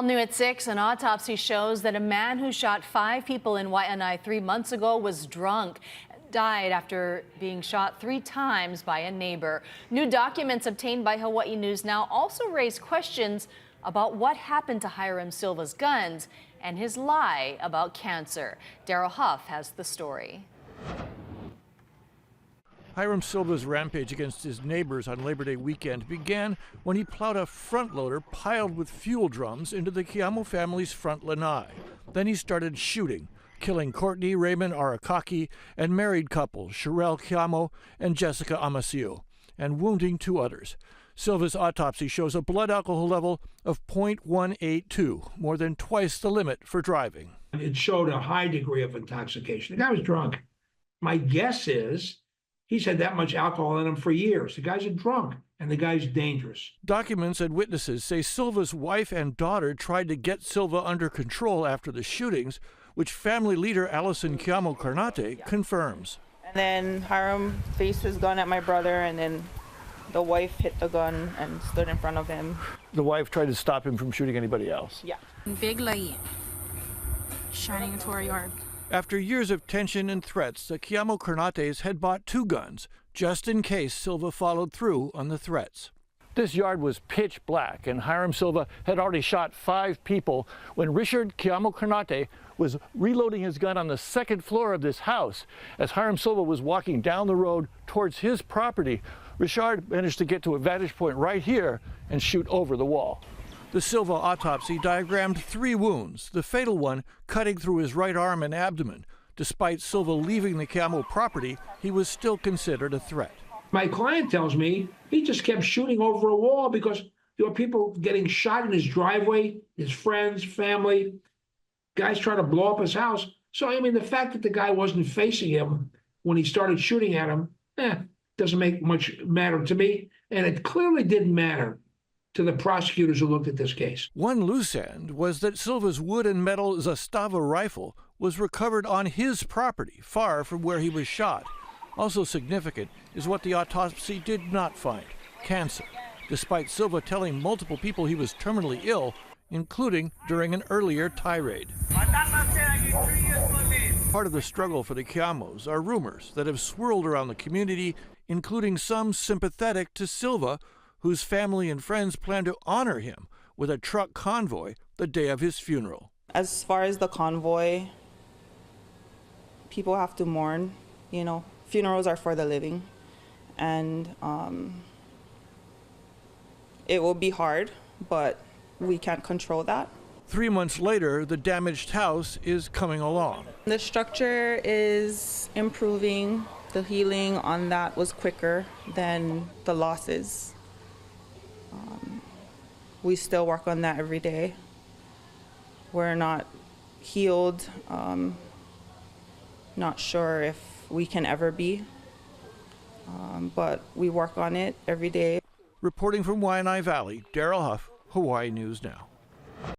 New at 6, an autopsy shows that a man who shot 5 people in Waianae 3 months ago was drunk. Died after being shot 3 times by a neighbor. New documents obtained by Hawaii News Now also raise questions about what happened to Hiram Silva's guns and his lie about cancer. Daryl Huff has the story. Hiram Silva's rampage against his neighbors on Labor Day weekend began when he plowed a front loader piled with fuel drums into the Keamo family's front lanai. Then he started shooting, killing Courtney Raymond Arakaki and married couples Sherelle Keamo and Jessica Amasio, and wounding 2 others. Silva's autopsy shows a blood alcohol level of 0.182, more than twice the limit for driving. It showed a high degree of intoxication. The guy was drunk. My guess is he's had that much alcohol in him for years. The guy's a drunk, and the guy's dangerous. Documents and witnesses say Silva's wife and daughter tried to get Silva under control after the shootings, which family leader Allison Keamo Karnate confirms. And then Hiram faced his gun at my brother, and then the wife hit the gun and stood in front of him. The wife tried to stop him from shooting anybody else? Yeah. Big light shining into our yard. After years of tension and threats, the Keamo Karnates had bought 2 guns, just in case Silva followed through on the threats. This yard was pitch black, and Hiram Silva had already shot 5 people when Richard Keamo Karnate was reloading his gun on the 2nd floor of this house. As Hiram Silva was walking down the road towards his property, Richard managed to get to a vantage point right here and shoot over the wall. The Silva autopsy diagrammed 3 wounds, the fatal one cutting through his right arm and abdomen. Despite Silva leaving the Keamo property, he was still considered a threat. My client tells me he just kept shooting over a wall because there were people getting shot in his driveway, his friends, family, guys trying to blow up his house. So, I mean, the fact that the guy wasn't facing him when he started shooting at him, doesn't make much matter to me. And it clearly didn't matter to the prosecutors who looked at this case. One loose end was that Silva's wood and metal Zastava rifle was recovered on his property, far from where he was shot. Also significant is what the autopsy did not find: cancer, despite Silva telling multiple people he was terminally ill, including during an earlier tirade. Part of the struggle for the Keamos are rumors that have swirled around the community, including some sympathetic to Silva, whose family and friends plan to honor him with a truck convoy the day of his funeral. As far as the convoy, people have to mourn, you know. Funerals are for the living, and it will be hard, but we can't control that. 3 months later, the damaged house is coming along. The structure is improving. The healing on that was quicker than the losses. We still work on that every day. We're not healed, not sure if we can ever be, but we work on it every day. Reporting from Waianae Valley, Daryl Huff, Hawaii News Now.